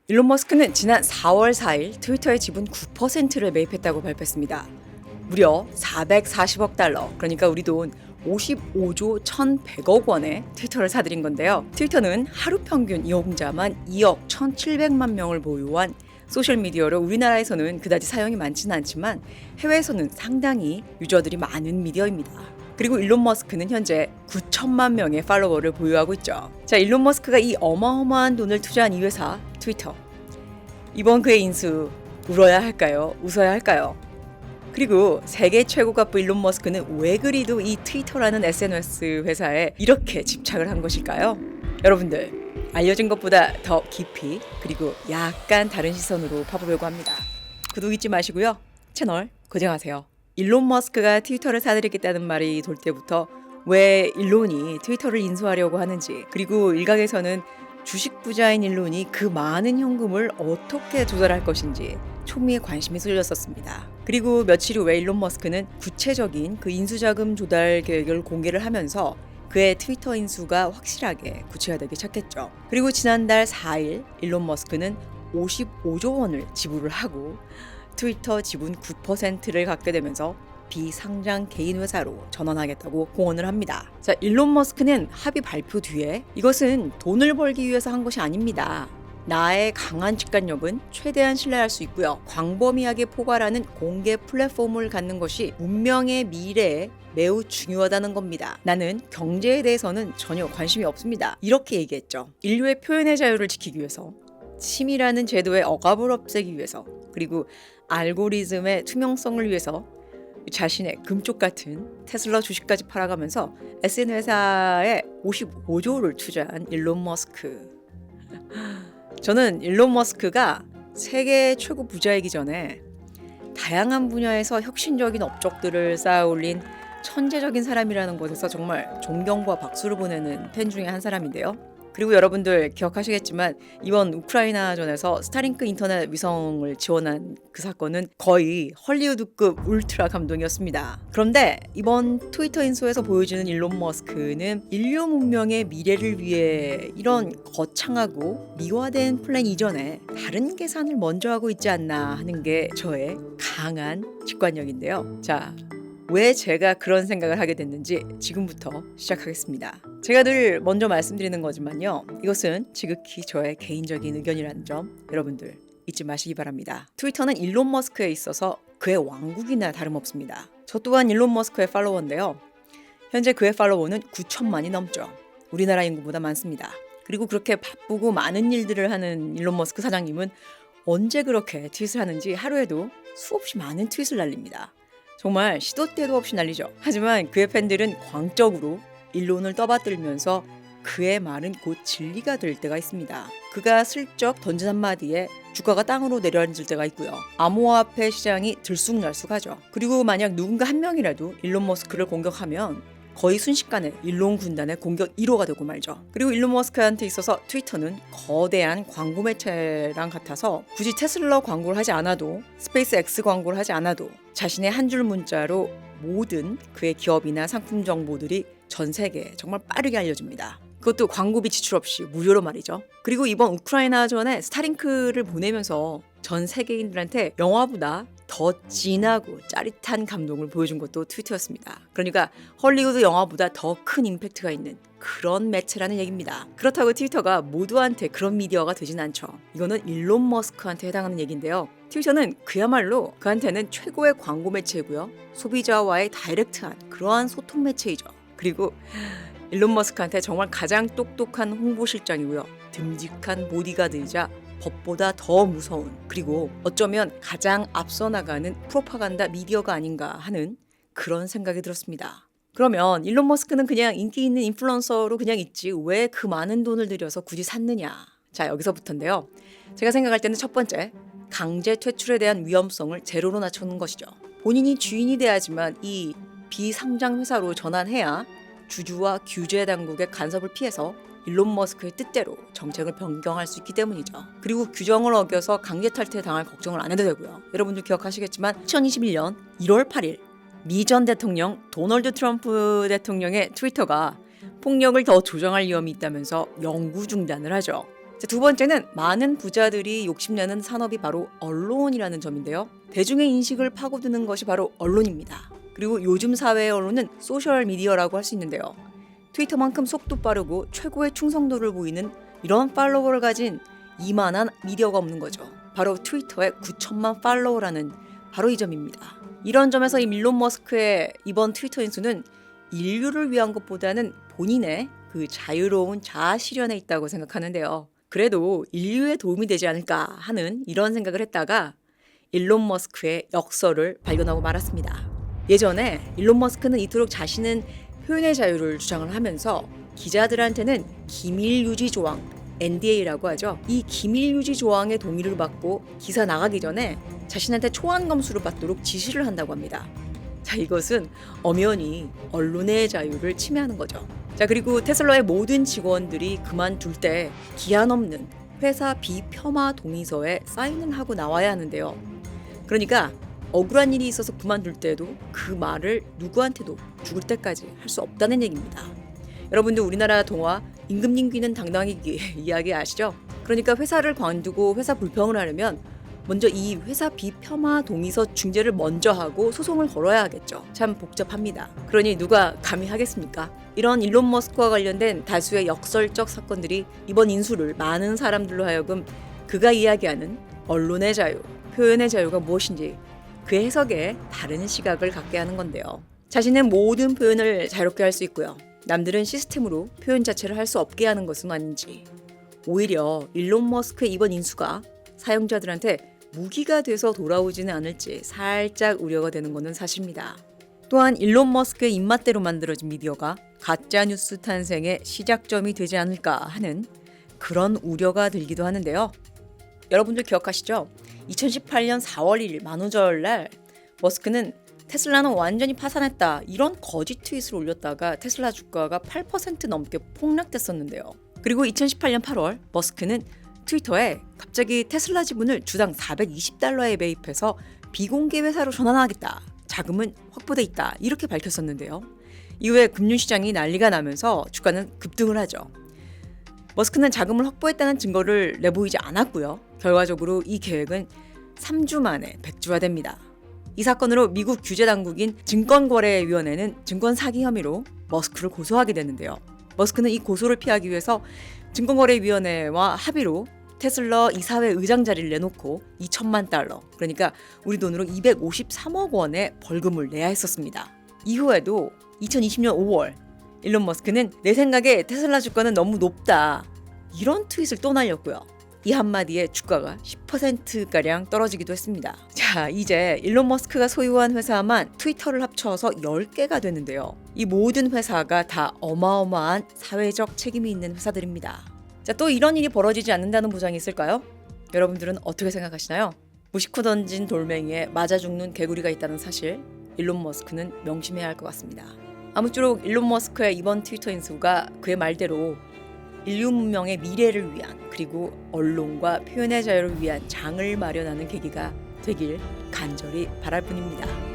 일론 머스크는 지난 4월 4일 트위터의 지분 9%를 매입했다고 발표했습니다. 무려 440억 달러, 그러니까 우리 돈 55조 1,100억 원에 트위터를 사들인 건데요. 트위터는 하루 평균 이용자만 2억 1,700만 명을 보유한 소셜미디어로 우리나라에서는 그다지 사용이 많지는 않지만 해외에서는 상당히 유저들이 많은 미디어입니다. 그리고 일론 머스크는 현재 9천만 명의 팔로워를 보유하고 있죠. 자, 일론 머스크가 이 어마어마한 돈을 투자한 이 회사 트위터. 이번 그의 인수 울어야 할까요? 웃어야 할까요? 그리고 세계 최고 갑부 일론 머스크는 왜 그리도 이 트위터라는 SNS 회사에 이렇게 집착을 한 것일까요? 여러분들, 알려진 것보다 더 깊이 그리고 약간 다른 시선으로 파보려고 합니다. 구독 잊지 마시고요. 채널 고정하세요. 일론 머스크가 트위터를 사들이겠다는 말이 돌 때부터 왜 일론이 트위터를 인수하려고 하는지, 그리고 일각에서는 주식 부자인 일론이 그 많은 현금을 어떻게 조달할 것인지 초미의 관심이 쏠렸었습니다. 그리고 며칠 후 왜 일론 머스크는 구체적인 그 인수자금 조달 계획을 공개를 하면서 그의 트위터 인수가 확실하게 구체화되기 시작했죠. 그리고 지난달 4일 일론 머스크는 55조 원을 지불을 하고 트위터 지분 9%를 갖게 되면서 비상장 개인 회사로 전환하겠다고 공언을 합니다. 자, 일론 머스크는 합의 발표 뒤에 이것은 돈을 벌기 위해서 한 것이 아닙니다. 나의 강한 직관력은 최대한 신뢰할 수 있고요. 광범위하게 포괄하는 공개 플랫폼을 갖는 것이 문명의 미래에 매우 중요하다는 겁니다. 나는 경제에 대해서는 전혀 관심이 없습니다. 이렇게 얘기했죠. 인류의 표현의 자유를 지키기 위해서, 치밀하는 제도의 억압을 없애기 위해서, 그리고 알고리즘의 투명성을 위해서 자신의 금쪽 같은 테슬라 주식까지 팔아가면서 SN 회사에 55조를 투자한 일론 머스크. 저는 일론 머스크가 세계 최고 부자이기 전에 다양한 분야에서 혁신적인 업적들을 쌓아올린 천재적인 사람이라는 것에서 정말 존경과 박수를 보내는 팬 중에 한 사람인데요. 그리고 여러분들 기억하시겠지만 이번 우크라이나전에서 스타링크 인터넷 위성을 지원한 그 사건은 거의 헐리우드급 울트라 감동이었습니다. 그런데 이번 트위터 인수에서 보여주는 일론 머스크는 인류 문명의 미래를 위해 이런 거창하고 미화된 플랜 이전에 다른 계산을 먼저 하고 있지 않나 하는 게 저의 강한 직관력인데요. 자, 왜 제가 그런 생각을 하게 됐는지 지금부터 시작하겠습니다. 제가 늘 먼저 말씀드리는 거지만요, 이것은 지극히 저의 개인적인 의견이라는 점 여러분들 잊지 마시기 바랍니다. 트위터는 일론 머스크에 있어서 그의 왕국이나 다름없습니다. 저 또한 일론 머스크의 팔로워인데요, 현재 그의 팔로워는 9천만이 넘죠. 우리나라 인구보다 많습니다. 그리고 그렇게 바쁘고 많은 일들을 하는 일론 머스크 사장님은 언제 그렇게 트윗을 하는지 하루에도 수없이 많은 트윗을 날립니다. 정말 시도 때도 없이 날리죠. 하지만 그의 팬들은 광적으로 일론을 떠받들면서 그의 말은 곧 진리가 될 때가 있습니다. 그가 슬쩍 던진 한마디에 주가가 땅으로 내려앉을 때가 있고요. 암호화폐 시장이 들쑥날쑥하죠. 그리고 만약 누군가 한 명이라도 일론 머스크를 공격하면 거의 순식간에 일론 군단의 공격 1호가 되고 말죠. 그리고 일론 머스크한테 있어서 트위터는 거대한 광고 매체랑 같아서 굳이 테슬라 광고를 하지 않아도, 스페이스 X 광고를 하지 않아도 자신의 한 줄 문자로 모든 그의 기업이나 상품 정보들이 전 세계에 정말 빠르게 알려집니다. 그것도 광고비 지출 없이 무료로 말이죠. 그리고 이번 우크라이나전에 스타링크를 보내면서 전 세계인들한테 영화보다 더 진하고 짜릿한 감동을 보여준 것도 트위터였습니다. 그러니까 헐리우드 영화보다 더 큰 임팩트가 있는 그런 매체라는 얘기입니다. 그렇다고 트위터가 모두한테 그런 미디어가 되진 않죠. 이거는 일론 머스크한테 해당하는 얘기인데요. 트위터는 그야말로 그한테는 최고의 광고 매체이고요, 소비자와의 다이렉트한 그러한 소통 매체이죠. 그리고 일론 머스크한테 정말 가장 똑똑한 홍보실장이고요, 듬직한 보디가드이자 법보다 더 무서운, 그리고 어쩌면 가장 앞서 나가는 프로파간다 미디어가 아닌가 하는 그런 생각이 들었습니다. 그러면 일론 머스크는 그냥 인기 있는 인플루언서로 그냥 있지 왜 그 많은 돈을 들여서 굳이 샀느냐. 자, 여기서부터인데요. 제가 생각할 때는 첫 번째, 강제 퇴출에 대한 위험성을 제로로 낮추는 것이죠. 본인이 주인이 돼야지만 이 비상장 회사로 전환해야 주주와 규제 당국의 간섭을 피해서 일론 머스크의 뜻대로 정책을 변경할 수 있기 때문이죠. 그리고 규정을 어겨서 강제 탈퇴 당할 걱정을 안 해도 되고요. 여러분들 기억하시겠지만 2021년 1월 8일 미 전 대통령 도널드 트럼프 대통령의 트위터가 폭력을 더 조정할 위험이 있다면서 영구 중단을 하죠. 자, 두 번째는 많은 부자들이 욕심내는 산업이 바로 언론이라는 점인데요. 대중의 인식을 파고드는 것이 바로 언론입니다. 그리고 요즘 사회의 언론은 소셜미디어라고 할 수 있는데요. 트위터만큼 속도 빠르고 최고의 충성도를 보이는 이런 팔로워를 가진 이만한 미디어가 없는 거죠. 바로 트위터의 9천만 팔로워라는 바로 이 점입니다. 이런 점에서 이 일론 머스크의 이번 트위터 인수는 인류를 위한 것보다는 본인의 그 자유로운 자아 실현에 있다고 생각하는데요. 그래도 인류에 도움이 되지 않을까 하는 이런 생각을 했다가 일론 머스크의 역설을 발견하고 말았습니다. 예전에 일론 머스크는 이토록 자신은 표현의 자유를 주장을 하면서 기자들한테는 기밀 유지 조항, NDA라고 하죠. 이 기밀 유지 조항의 동의를 받고 기사 나가기 전에 자신한테 초안 검수를 받도록 지시를 한다고 합니다. 자, 이것은 엄연히 언론의 자유를 침해하는 거죠. 자, 그리고 테슬라의 모든 직원들이 그만둘 때 기한 없는 회사 비폄하 동의서에 사인을 하고 나와야 하는데요. 그러니까 억울한 일이 있어서 그만둘 때도 그 말을 누구한테도 죽을 때까지 할 수 없다는 얘기입니다. 여러분들 우리나라 동화 임금님 귀는 당당히 귀 이야기 아시죠? 그러니까 회사를 관두고 회사 불평을 하려면 먼저 이 회사 비폄하 동의서 중재를 먼저 하고 소송을 걸어야 하겠죠. 참 복잡합니다. 그러니 누가 감히 하겠습니까? 이런 일론 머스크와 관련된 다수의 역설적 사건들이 이번 인수를 많은 사람들로 하여금 그가 이야기하는 언론의 자유, 표현의 자유가 무엇인지 그 해석에 다른 시각을 갖게 하는 건데요. 자신은 모든 표현을 자유롭게 할 수 있고요. 남들은 시스템으로 표현 자체를 할 수 없게 하는 것은 아닌지. 오히려 일론 머스크의 이번 인수가 사용자들한테 무기가 돼서 돌아오지는 않을지 살짝 우려가 되는 것은 사실입니다. 또한 일론 머스크의 입맛대로 만들어진 미디어가 가짜뉴스 탄생의 시작점이 되지 않을까 하는 그런 우려가 들기도 하는데요. 여러분들 기억하시죠? 2018년 4월 1일 만우절 날 머스크는 테슬라는 완전히 파산했다 이런 거짓 트윗을 올렸다가 테슬라 주가가 8% 넘게 폭락됐었는데요. 그리고 2018년 8월 머스크는 트위터에 갑자기 테슬라 지분을 주당 $420에 매입해서 비공개 회사로 전환하겠다. 자금은 확보돼 있다. 이렇게 밝혔었는데요. 이후에 금융시장이 난리가 나면서 주가는 급등을 하죠. 머스크는 자금을 확보했다는 증거를 내보이지 않았고요. 결과적으로 이 계획은 3주 만에 백주화됩니다. 이 사건으로 미국 규제당국인 증권거래위원회는 증권 사기 혐의로 머스크를 고소하게 되는데요. 머스크는 이 고소를 피하기 위해서 증권거래위원회와 합의로 테슬라 이사회 의장 자리를 내놓고 $2,000만, 그러니까 우리 돈으로 253억 원의 벌금을 내야 했었습니다. 이후에도 2020년 5월 일론 머스크는 내 생각에 테슬라 주가는 너무 높다 이런 트윗을 또 날렸고요. 이 한마디에 주가가 10%가량 떨어지기도 했습니다. 자, 이제 일론 머스크가 소유한 회사만 트위터를 합쳐서 10개가 되는데요. 이 모든 회사가 다 어마어마한 사회적 책임이 있는 회사들입니다. 자, 또 이런 일이 벌어지지 않는다는 보장이 있을까요? 여러분들은 어떻게 생각하시나요? 무심코 던진 돌멩이에 맞아 죽는 개구리가 있다는 사실, 일론 머스크는 명심해야 할 것 같습니다. 아무쪼록 일론 머스크의 이번 트위터 인수가 그의 말대로 인류 문명의 미래를 위한, 그리고 언론과 표현의 자유를 위한 장을 마련하는 계기가 되길 간절히 바랄 뿐입니다.